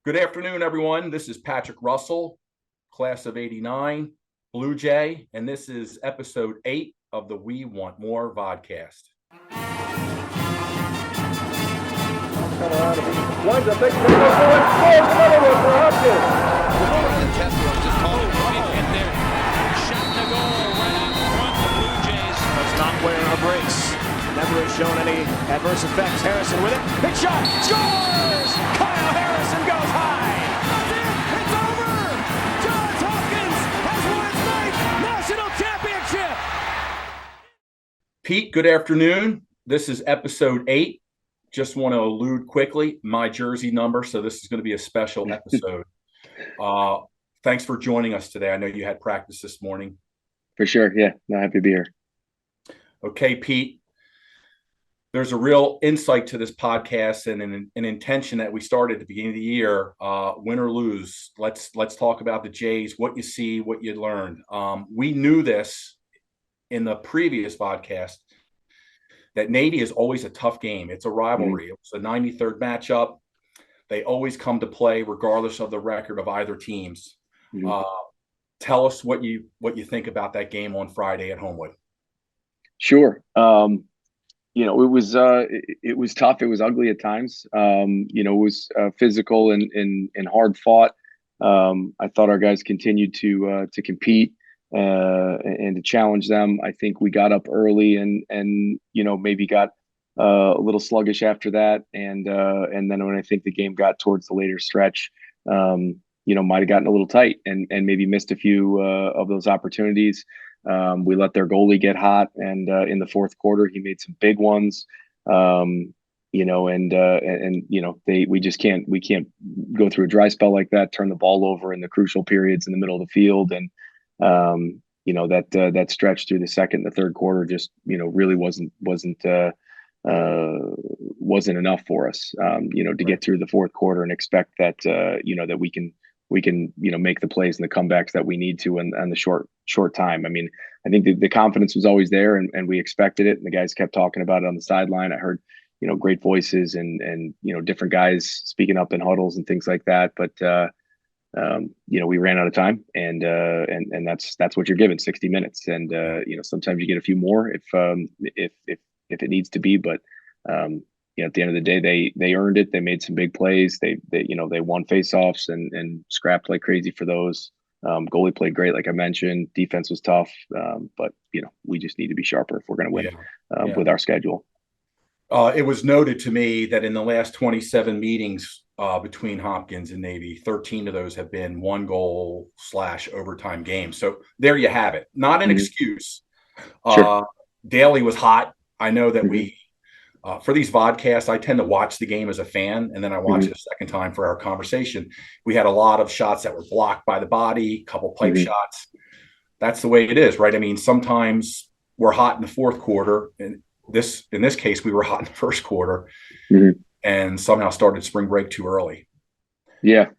Good afternoon, everyone. This is Patrick Russell, class of '89, Blue Jay, and this is episode 8 of the We Want More Vodcast. Winds up, big scores another one for Hopkins. The test was just called right in there. Shot to goal right out front. The Blue Jays does not wear a brace. Never has shown any adverse effects. Harrison with it. Big shot. Scores! Kyle Harrison goes high. That's it. It's over. Johns Hopkins has won its ninth national championship. Pete, good afternoon. This is episode 8. Just want to allude quickly, my jersey number, so this is going to be a special episode. Thanks for joining us today. I know you had practice this morning. For sure, yeah. No, happy to be here. Okay, Pete. There's a real insight to this podcast and an intention that we started at the beginning of the year, win or lose. Let's talk about the Jays, what you see, what you learned. We knew this in the previous podcast, that Navy is always a tough game. It's a rivalry. It was a 93rd matchup. They always come to play regardless of the record of either teams. Tell us what you think about that game on Friday at Homewood. Sure. It was tough. It was ugly at times. It was physical and hard fought. I thought our guys continued to compete and to challenge them. I think we got up early and maybe got a little sluggish after that. And then when I think the game got towards the later stretch, might have gotten a little tight and maybe missed a few of those opportunities. We let their goalie get hot, and in the fourth quarter, he made some big ones. We just can't go through a dry spell like that, turn the ball over in the crucial periods in the middle of the field, and that stretch through the second and the third quarter just really wasn't enough for us. To get through the fourth quarter and expect that that we can make the plays and the comebacks that we need to in the short time. I mean, I think the confidence was always there, and we expected it, and the guys kept talking about it on the sideline. I heard great voices and different guys speaking up in huddles and things like that, but we ran out of time, and that's what you're given, 60 minutes, and sometimes you get a few more if it needs to be, but at the end of the day, they earned it. They made some big plays. They won faceoffs and scrapped like crazy for those. Goalie played great, like I mentioned. Defense was tough, but we just need to be sharper if we're going to win with our schedule. It was noted to me that in the last 27 meetings between Hopkins and Navy, 13 of those have been 1-goal / overtime games. So there you have it. Not an excuse. Sure. Daly was hot. I know that we. For these vodcasts, I tend to watch the game as a fan, and then I watch it a second time for our conversation. We had a lot of shots that were blocked by the body, a couple pipe shots. That's the way it is, right? I mean, sometimes we're hot in the fourth quarter, and in this case, we were hot in the first quarter, and somehow started spring break too early. Yeah.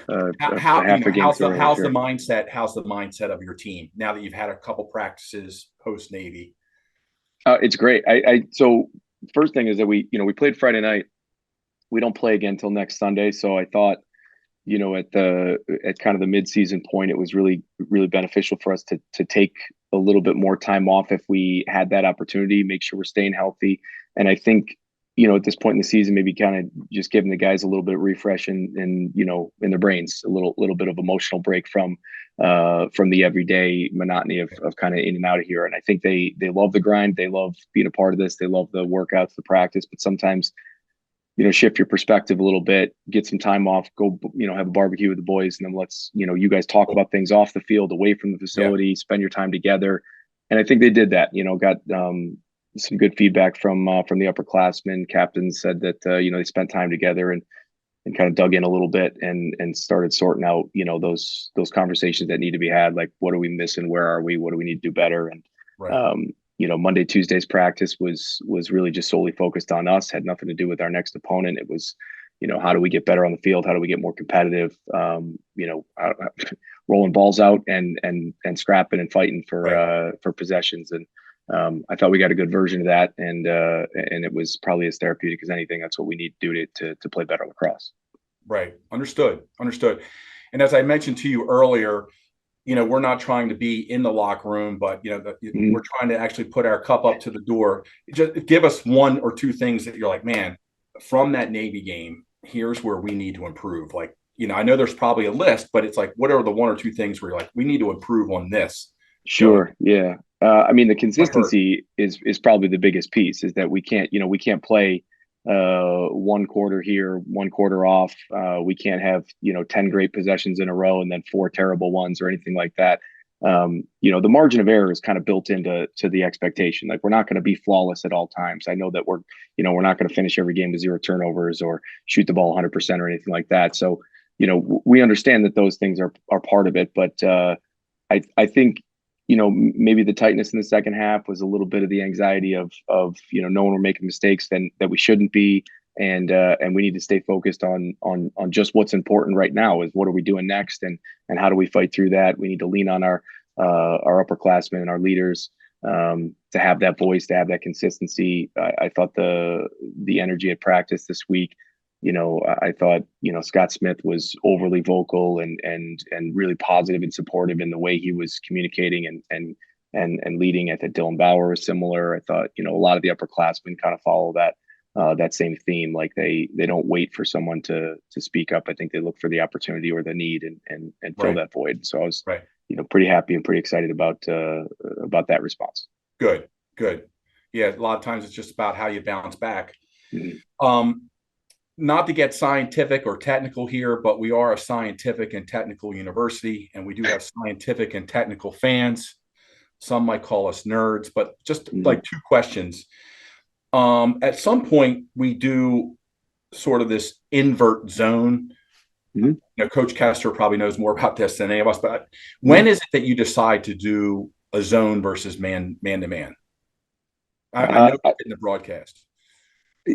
How's the mindset? How's the mindset of your team now that you've had a couple practices post Navy? It's great. So first thing is that we played Friday night. We don't play again until next Sunday. So I thought, at kind of the mid-season point, it was really, really beneficial for us to take a little bit more time off if we had that opportunity, make sure we're staying healthy. And I think, at this point in the season, maybe kind of just giving the guys a little bit of refresh in their brains, a little bit of emotional break from the everyday monotony of kind of in and out of here. And I think they love the grind. They love being a part of this. They love the workouts, the practice, but sometimes, shift your perspective a little bit, get some time off, go, have a barbecue with the boys. And then let's, you guys talk about things off the field, away from the facility, spend your time together. And I think they did that, got some good feedback from the upperclassmen. Captains said that, they spent time together and kind of dug in a little bit and started sorting out, those conversations that need to be had. Like, what are we missing? Where are we? What do we need to do better? And, Monday, Tuesday's practice was really just solely focused on us, had nothing to do with our next opponent. It was, how do we get better on the field? How do we get more competitive? Rolling balls out and scrapping and fighting for possessions. And I thought we got a good version of that, and it was probably as therapeutic as anything. That's what we need to do to play better lacrosse. Right. Understood. And as I mentioned to you earlier, we're not trying to be in the locker room, but we're trying to actually put our cup up to the door. Just give us one or two things that you're like, man, from that Navy game, here's where we need to improve. Like, I know there's probably a list, but it's like, what are the one or two things where you're like, we need to improve on this? Sure. Yeah. I mean, the consistency is probably the biggest piece, is that we can't play one quarter here, one quarter off. We can't have 10 great possessions in a row and then 4 terrible ones or anything like that. The margin of error is kind of built into the expectation. Like, we're not going to be flawless at all times. I know that we're not going to finish every game with 0 turnovers or shoot the ball 100% or anything like that. So we understand that those things are part of it, but I think maybe the tightness in the second half was a little bit of the anxiety of knowing we're making mistakes that we shouldn't be, and we need to stay focused on just what's important right now. Is what are we doing next, and how do we fight through that? We need to lean on our upperclassmen and our leaders to have that voice, to have that consistency. I thought the energy at practice this week. I thought, Scott Smith was overly vocal and really positive and supportive in the way he was communicating and leading. I thought Dylan Bauer was similar. I thought, a lot of the upperclassmen kind of follow that same theme. Like, they don't wait for someone to speak up. I think they look for the opportunity or the need and fill that void. So I was, pretty happy and pretty excited about that response. Good. Yeah. A lot of times it's just about how you bounce back. Not to get scientific or technical here, but we are a scientific and technical university, and we do have scientific and technical fans. Some might call us nerds, but just like 2 questions. At some point, we do sort of this invert zone. Coach Kester probably knows more about this than any of us, but when is it that you decide to do a zone versus man-to-man? I know in the broadcast.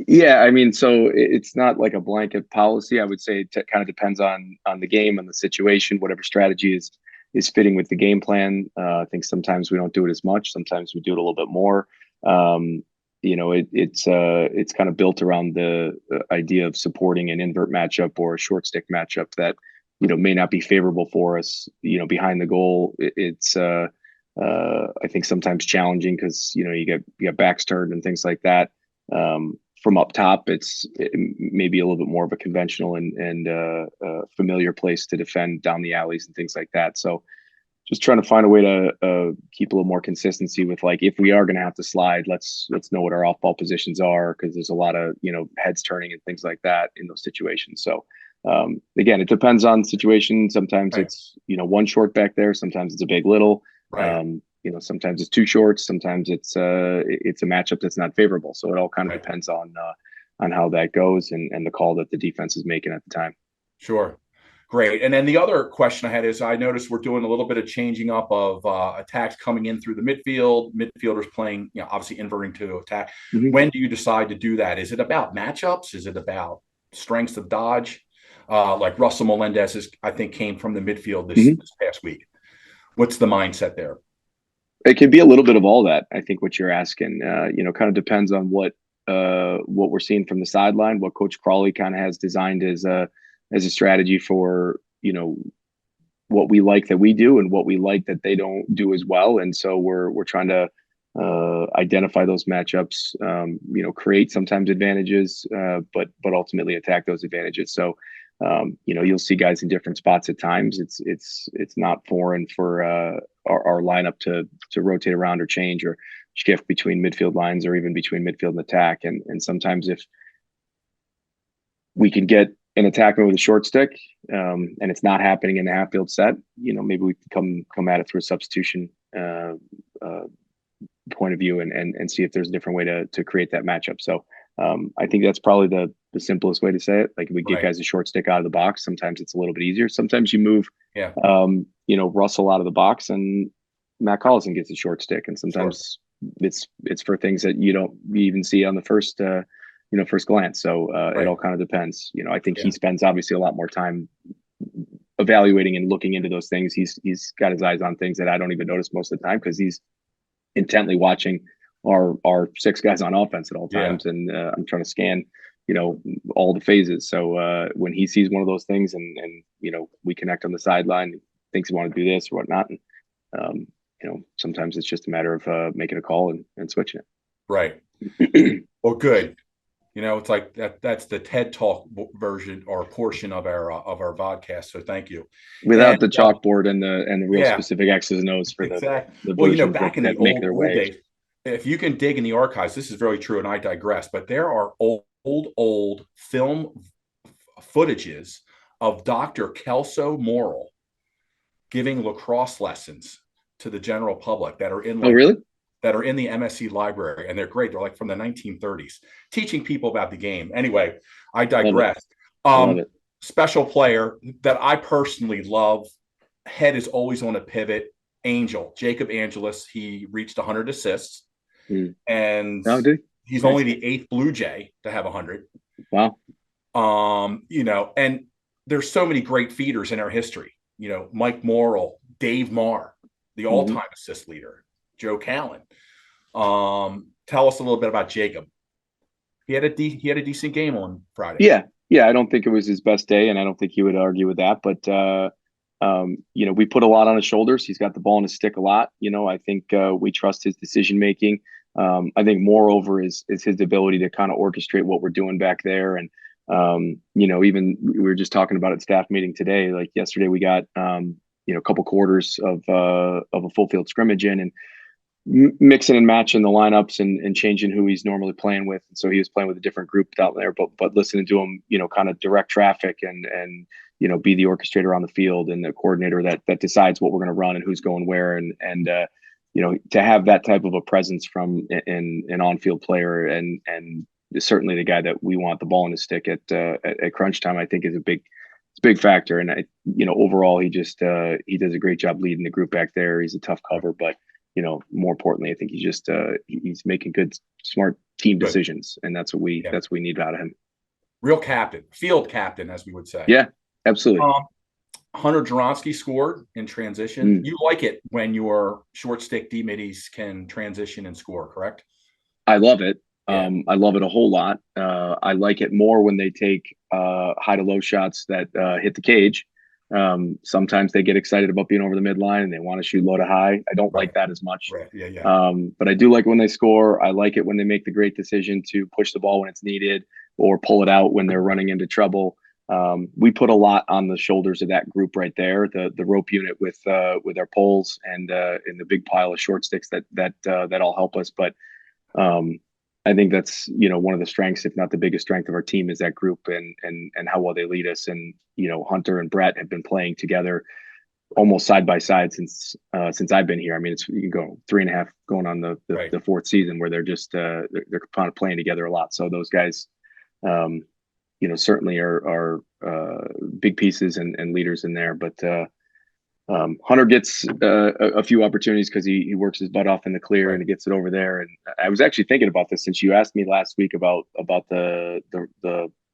Yeah, I mean, so it's not like a blanket policy. I would say it kind of depends on the game and the situation, whatever strategy is fitting with the game plan. I think sometimes we don't do it as much. Sometimes we do it a little bit more. It's kind of built around the idea of supporting an invert matchup or a short stick matchup that may not be favorable for us. Behind the goal, it's I think sometimes challenging because you get backs turned and things like that. From up top, it may be a little bit more of a conventional and familiar place to defend down the alleys and things like that. So just trying to find a way to keep a little more consistency with, like, if we are going to have to slide, let's know what our off-ball positions are, because there's a lot of heads turning and things like that in those situations. So again, it depends on the situation. Sometimes it's one short back there. Sometimes it's a big little. Sometimes it's 2 shorts. Sometimes it's a matchup that's not favorable. So it all kind of depends on how that goes and the call that the defense is making at the time. Sure. Great. And then the other question I had is, I noticed we're doing a little bit of changing up of attacks coming in through the midfield, midfielders playing, obviously inverting to attack. When do you decide to do that? Is it about matchups? Is it about strengths of dodge? Like Russell Melendez I think came from the midfield this past week. What's the mindset there? It can be a little bit of all that. I think what you're asking, kind of depends on what we're seeing from the sideline, what Coach Crawley kind of has designed as a strategy for, what we like that we do and what we like that they don't do as well. And so we're trying to identify those matchups, create sometimes advantages, but ultimately attack those advantages. So, you'll see guys in different spots at times. It's not foreign for our lineup to rotate around or change or shift between midfield lines or even between midfield and attack. And sometimes if we can get an attacker with a short stick, and it's not happening in the half field set, maybe we can come at it through a substitution point of view and see if there's a different way to create that matchup. So I think that's probably the simplest way to say it. Like, we get guys a short stick out of the box. Sometimes it's a little bit easier. Sometimes you move, Russell out of the box and Matt Collison gets a short stick. And sometimes it's for things that you don't even see on the first glance. So it all kind of depends. I think he spends obviously a lot more time evaluating and looking into those things. He's got his eyes on things that I don't even notice most of the time, because he's intently watching our 6 guys on offense at all times. And I'm trying to scan all the phases. So when he sees one of those things and we connect on the sideline, thinks he wants to do this or whatnot, and sometimes it's just a matter of making a call and switching it. Right. Well, good. It's like that's the TED Talk version or portion of our vodcast. So thank you. Without the chalkboard and the real specific X's and O's for exactly. the Well, versions back in that the make old their way. days, if you can dig in the archives, this is very true, and I digress, but there are old film footages of Dr. Kelso Morrill giving lacrosse lessons to the general public that are in really? That are in the MSC library, and they're great. They're like from the 1930s, teaching people about the game. Anyway, I digress. Love it. Special player that I personally love, head is always on a pivot, Jacob Angelus. He reached 100 assists, and he's only the 8th Blue Jay to have 100. Wow. And there's so many great feeders in our history. Mike Morrill, Dave Marr, the all-time assist leader, Joe Callan. Tell us a little bit about Jacob. He had a decent game on Friday. Yeah. I don't think it was his best day, and I don't think he would argue with that. But we put a lot on his shoulders. He's got the ball in his stick a lot. I think we trust his decision making. I think moreover is his ability to kind of orchestrate what we're doing back there. And even we were just talking about at staff meeting today. Like yesterday, we got a couple quarters of a full field scrimmage in, and mixing and matching the lineups and changing who he's normally playing with. And so he was playing with a different group out there, but listening to him, kind of direct traffic and be the orchestrator on the field and the coordinator that decides what we're going to run and who's going where. And to have that type of a presence from an on-field player and certainly the guy that we want the ball in his stick at crunch time, I think is a big factor. And overall, he does a great job leading the group back there. He's a tough cover, but more importantly, I think he's making good, smart team decisions, and that's what we need out of him. Real captain, field captain, as we would say. Yeah, absolutely. Hunter Juronsky scored in transition. You like it when your short stick D-middies can transition and score, correct? I love it. Yeah. I love it a whole lot. I like it more when they take high to low shots that hit the cage. Sometimes they get excited about being over the midline and they want to shoot low to high. I don't like that as much. Right. Yeah. But I do like when they score. I like it when they make the great decision to push the ball when it's needed or pull it out when they're running into trouble. We put a lot on the shoulders of that group right there. The rope unit with our poles and the big pile of short sticks that all help us. But I think that's one of the strengths, if not the biggest strength of our team, is that group and how well they lead us. And Hunter and Brett have been playing together almost side by side since I've been here. I mean, you can go 3.5 going on the fourth season where they're just they're kind of playing together a lot. So those guys, certainly are big pieces and leaders in there. But Hunter gets a few opportunities because he works his butt off in the clear and he gets it over there. And I was actually thinking about this since you asked me last week about the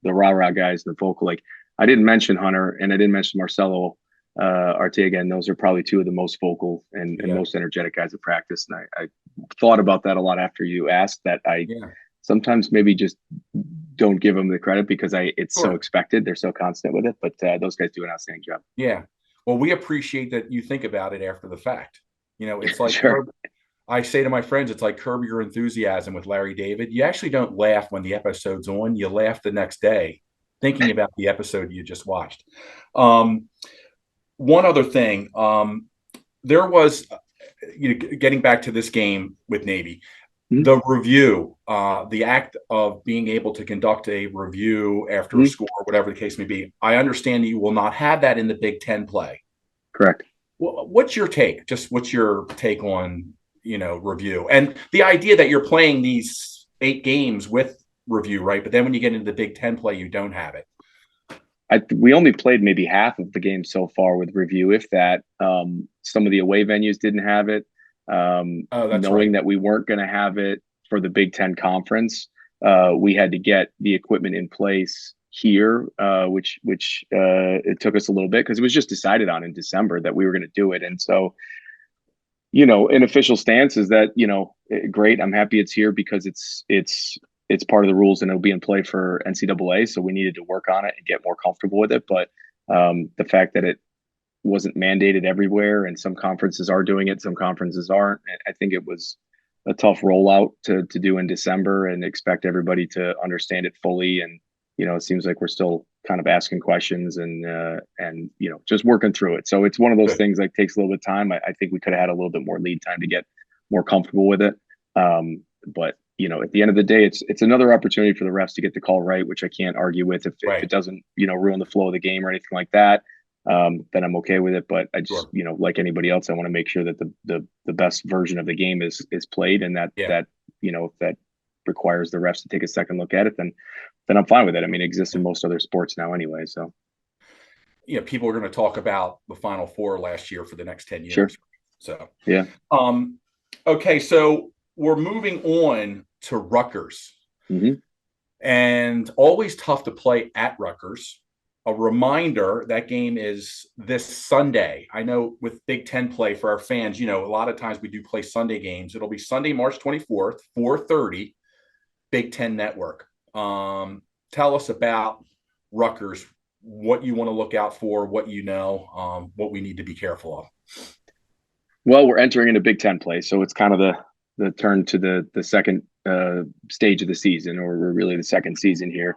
rah-rah guys, the vocal. Like, I didn't mention Hunter and I didn't mention Marcelo Arteaga, and those are probably two of the most vocal and most energetic guys at practice. And I thought about that a lot after you asked that. Sometimes maybe just don't give them the credit because it's so expected. They're so constant with it, but those guys do an outstanding job. Yeah. Well, we appreciate that you think about it after the fact. It's like I say to my friends, it's like Curb Your Enthusiasm with Larry David. You actually don't laugh when the episode's on. You laugh the next day thinking about the episode you just watched. One other thing, there was, getting back to this game with Navy, the review, the act of being able to conduct a review after a score, whatever the case may be. I understand that you will not have that in the Big Ten play. Correct. What's your take? What's your take on, review and the idea that you're playing these 8 games with review, right? But then when you get into the Big Ten play, you don't have it. We only played maybe half of the game so far with review, if that. Some of the away venues didn't have it. Knowing that we weren't going to have it for the Big Ten conference, we had to get the equipment in place here, which it took us a little bit because it was just decided on in December that we were going to do it. And so, an official stance is that, great, I'm happy it's here because it's it's part of the rules and it'll be in play for NCAA. So we needed to work on it and get more comfortable with it. But the fact that it wasn't mandated everywhere and some conferences are doing it, some conferences aren't. I think it was a tough rollout to do in December and expect everybody to understand it fully. And, it seems like we're still kind of asking questions and just working through it. So it's one of those things that takes a little bit of time. I think we could have had a little bit more lead time to get more comfortable with it. But at the end of the day, it's another opportunity for the refs to get the call right, which I can't argue with if it doesn't, ruin the flow of the game or anything like that. Then I'm okay with it. But I just, like anybody else, I want to make sure that the best version of the game is played, and that if that requires the refs to take a second look at it, then I'm fine with it. I mean, it exists in most other sports now anyway. So, people are going to talk about the Final Four last year for the next 10 years. Sure. So, yeah. Okay. So we're moving on to Rutgers, and always tough to play at Rutgers. A reminder, that game is this Sunday. I know with Big Ten play for our fans, a lot of times we do play Sunday games. It'll be Sunday, March 24th, 4:30, Big Ten Network. Tell us about Rutgers, what you want to look out for, what what we need to be careful of. Well, we're entering into Big Ten play, so it's kind of the turn to the second stage of the season, or really the second season here.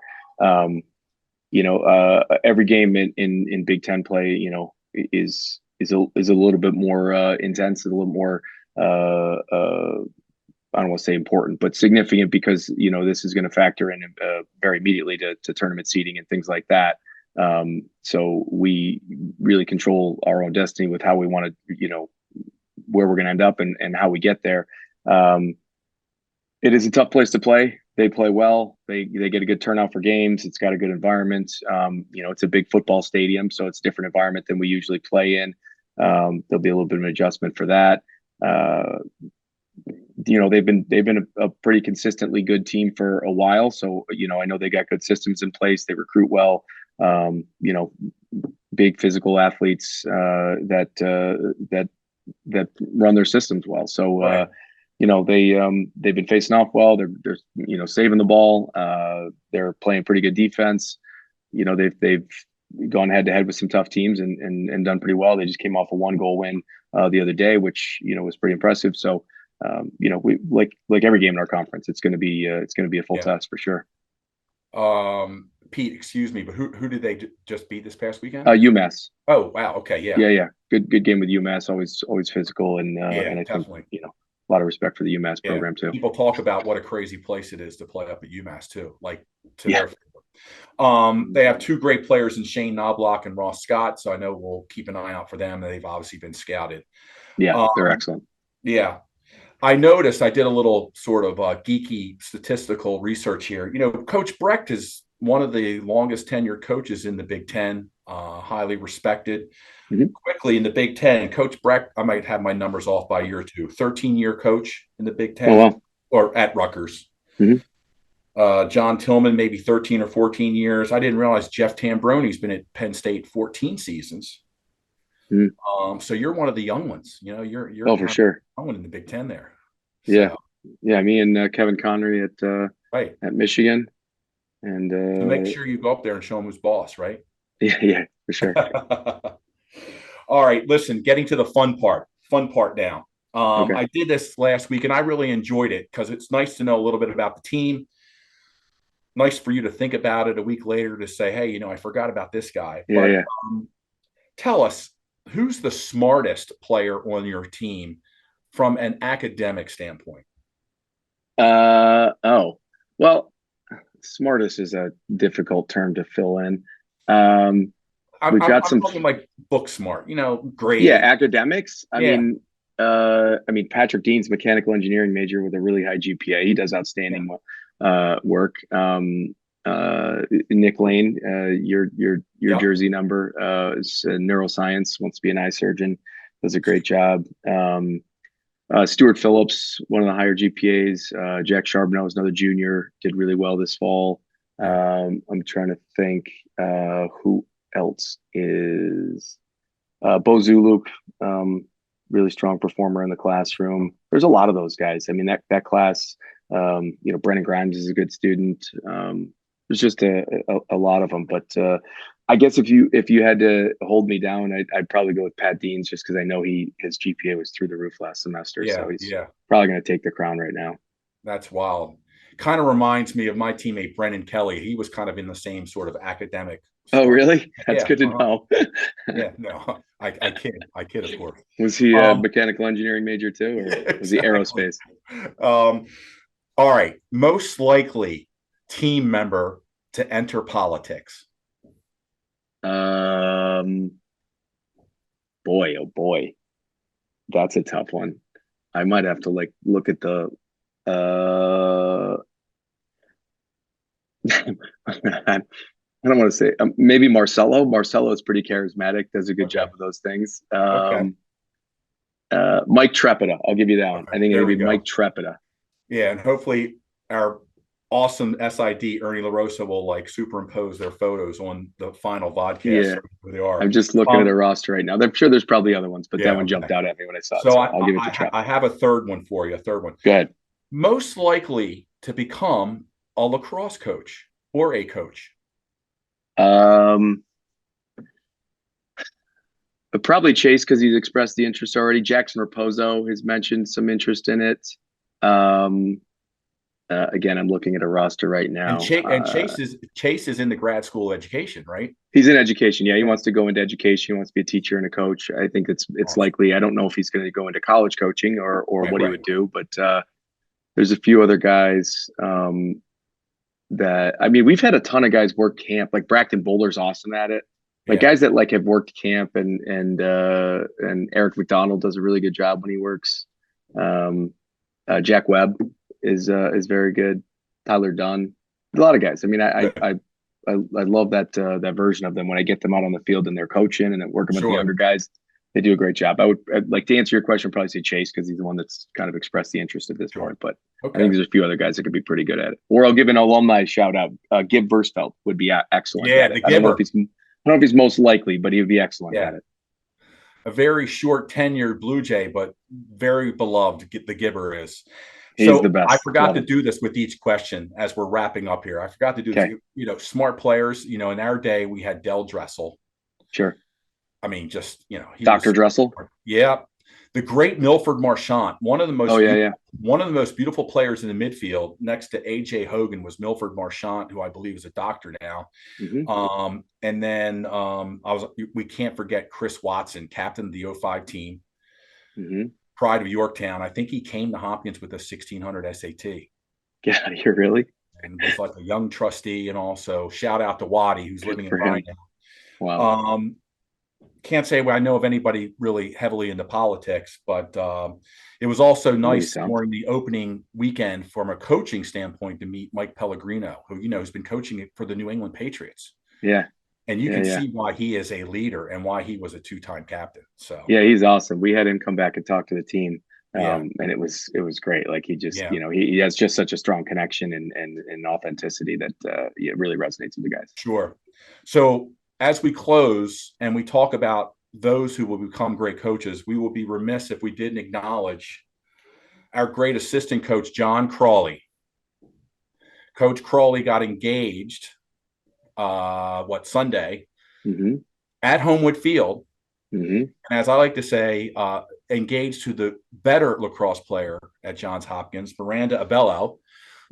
Every game in Big Ten play, is a little bit more intense, a little more I don't want to say important, but significant, because this is going to factor in very immediately to tournament seeding and things like that. So we really control our own destiny with how we want to, where we're going to end up and how we get there. It is a tough place to play. They play well. They get a good turnout for games. It's got a good environment. It's a big football stadium, so it's a different environment than we usually play in. There'll be a little bit of an adjustment for that. They've been a pretty consistently good team for a while. So, I know they got good systems in place. They recruit well. Big physical athletes that run their systems well. So, they've been facing off well. They're saving the ball. They're playing pretty good defense. They've gone head to head with some tough teams and done pretty well. They just came off a 1-goal win the other day, which was pretty impressive. So we like every game in our conference, it's going to be a full test for sure. Pete, excuse me, but who did they just beat this past weekend? UMass. Oh wow, okay, yeah. Good game with UMass. Always physical, and I definitely think a lot of respect for the UMass program too. People talk about what a crazy place it is to play up at UMass too. Their they have two great players in Shane Knobloch and Ross Scott, so I know we'll keep an eye out for them. They've obviously been scouted. Yeah, they're excellent. Yeah. I noticed, I did a little sort of geeky statistical research here. Coach Breck is one of the longest tenured coaches in the Big Ten, highly respected. Quickly in the Big Ten, Coach Breck, I might have my numbers off by a year or two, 13-year coach in the Big Ten, or at Rutgers. John Tillman, maybe 13 or 14 years. I didn't realize Jeff Tambroni's been at Penn State 14 seasons. So you're one of the young ones. You're for sure. One in the Big Ten there. So, yeah. Me and Kevin Connery at Michigan, and so make sure you go up there and show him who's boss, right? Yeah, for sure. All right, listen. Getting to the fun part now. Okay. I did this last week, and I really enjoyed it because it's nice to know a little bit about the team. Nice for you to think about it a week later to say, hey, I forgot about this guy. Yeah. Tell us, who's the smartest player on your team from an academic standpoint? Well, smartest is a difficult term to fill in. I'm talking like book smart, grade. Yeah, academics. I mean, Patrick Dean's mechanical engineering major with a really high GPA. He does outstanding work. Nick Lane, your jersey number, is neuroscience, wants to be an eye surgeon, does a great job. Stuart Phillips, one of the higher GPAs. Jack Charbonneau is another junior, did really well this fall. I'm trying to think who else is Bo Zuluk, really strong performer in the classroom. There's a lot of those guys. I mean, that class Brennan Grimes is a good student. There's just a lot of them, but I guess if you had to hold me down, I'd probably go with Pat Deans just because I know his GPA was through the roof last semester, so he's probably going to take the crown right now. That's wild. Kind of reminds me of my teammate Brennan Kelly. He was kind of in the same sort of academic. Oh, really? That's good to know. Yeah, no, I kid, of course. Was he a mechanical engineering major too, or was he aerospace? All right. Most likely team member to enter politics. Boy, oh boy, that's a tough one. I might have to look at the. I don't want to say maybe Marcelo. Marcelo is pretty charismatic, does a good job of those things. Mike Trepida, I'll give you that one. I think it'll be Mike Trepida. Yeah, and hopefully our awesome SID Ernie LaRosa will superimpose their photos on the final vodcast. Yeah, where they are. I'm just looking at a roster right now. I'm sure there's probably other ones, but that one jumped out at me when I saw it. So I'll give it to Trepida. I have a third one for you. Go ahead. Most likely to become a lacrosse coach or a coach. But probably Chase because he's expressed the interest already. Jackson Raposo has mentioned some interest in it. Again, I'm looking at a roster right now. And Chase is in the grad school of education, right? He's in education. Yeah, he wants to go into education. He wants to be a teacher and a coach. I think it's likely. I don't know if he's going to go into college coaching or what he would do, but there's a few other guys that we've had a ton of guys work camp. Like Braxton Bowler's awesome at it. Guys that have worked camp and Eric McDonald does a really good job when he works. Jack Webb is very good. Tyler Dunn, a lot of guys. I love that version of them when I get them out on the field and they're coaching and working with the younger guys. They do a great job. I'd like to answer your question, probably say Chase because he's the one that's kind of expressed the interest at this point. But I think there's a few other guys that could be pretty good at it. Or I'll give an alumni shout out. Gib Versfeld would be excellent. Yeah, I don't know if he's most likely, but he would be excellent at it. A very short tenured Blue Jay, but very beloved. The Gibber is. He's the best. I forgot to do this with each question as we're wrapping up here. I forgot to do this. Smart players. In our day we had Del Dressel. Sure. Dr. Dressel. Yeah. The great Milford Marchant, one of the most beautiful players in the midfield next to AJ Hogan was Milford Marchant, who I believe is a doctor now. Mm-hmm. And then we can't forget Chris Watson, captain of the 05 team. Mm-hmm. Pride of Yorktown. I think he came to Hopkins with a 1600 SAT. Get out of here, really? And was like a young trustee, and also shout out to Waddy, who's living in Ryan now. Wow. Can't say I know of anybody really heavily into politics, but it was also nice during the opening weekend from a coaching standpoint to meet Mike Pellegrino, who has been coaching it for the New England Patriots. Yeah. And you can see why he is a leader and why he was a two-time captain. So yeah, he's awesome. We had him come back and talk to the team, and it was great. Like he just he has just such a strong connection and authenticity that it really resonates with the guys. Sure. So as we close and we talk about those who will become great coaches, we will be remiss if we didn't acknowledge our great assistant coach, John Crawley. Coach Crawley got engaged Sunday at Homewood Field. Mm-hmm. And as I like to say, engaged to the better lacrosse player at Johns Hopkins, Miranda Abello.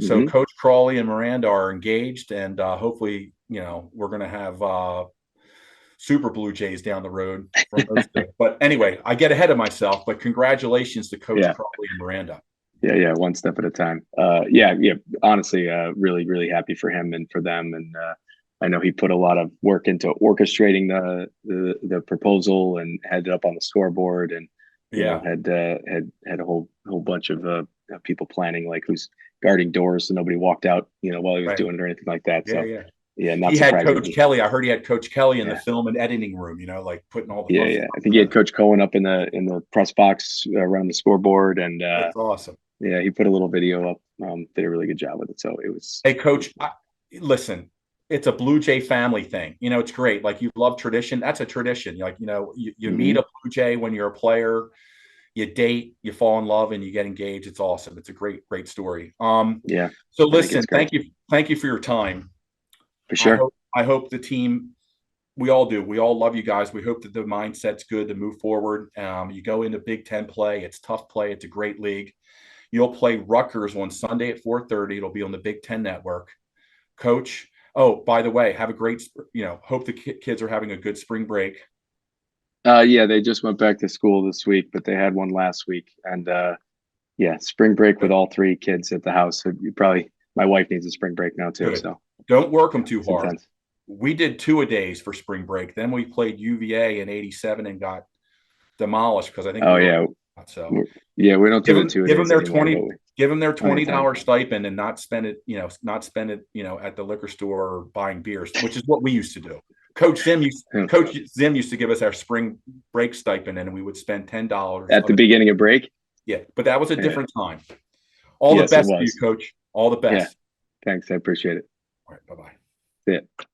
So Coach Crawley and Miranda are engaged, and hopefully, we're going to have Super Blue Jays down the road from those two. But anyway, I get ahead of myself, but congratulations to Coach Crawley and Miranda. Yeah. One step at a time. Honestly, really, really happy for him and for them. And I know he put a lot of work into orchestrating the proposal and had it up on the scoreboard, and had a whole bunch of people planning, like who's guarding doors so nobody walked out, while he was doing it or anything like that. Not he had surprising. Coach Kelly. I heard he had Coach Kelly in the film and editing room, like putting all the I think he had Coach Cohen up in the press box around the scoreboard, and that's awesome. Yeah, he put a little video up. Did a really good job with it. So it was. Hey, Coach, listen, it's a Blue Jay family thing. It's great. Like, you love tradition. That's a tradition. You meet a Blue Jay when you're a player. you date, you fall in love, and you get engaged. It's awesome. It's a great story. Yeah. So listen, thank you for your time. For sure. I hope the team, we all do. We all love you guys. We hope that the mindset's good to move forward. You go into Big Ten play. It's tough play. It's a great league. You'll play Rutgers on Sunday at 4:30. It'll be on the Big Ten Network. Coach, oh, by the way, have a great, hope the kids are having a good spring break. Yeah, they just went back to school this week, but they had one last week. And yeah, spring break with all 3 kids at the house. So my wife needs a spring break now too. Good. So don't work them too hard. Intense. We did 2-a-days for spring break. Then we played UVA in '87 and got demolished because I think. So yeah, we don't do the 2-a-days. Give them their anymore, Give them their $20 stipend and not spend it. At the liquor store or buying beers, which is what we used to do. Coach Zim used to give us our spring break stipend, and we would spend $10 at the beginning of break. Yeah, but that was a different time. All the best to you, Coach. All the best. Yeah. Thanks. I appreciate it. All right. Bye-bye. See ya.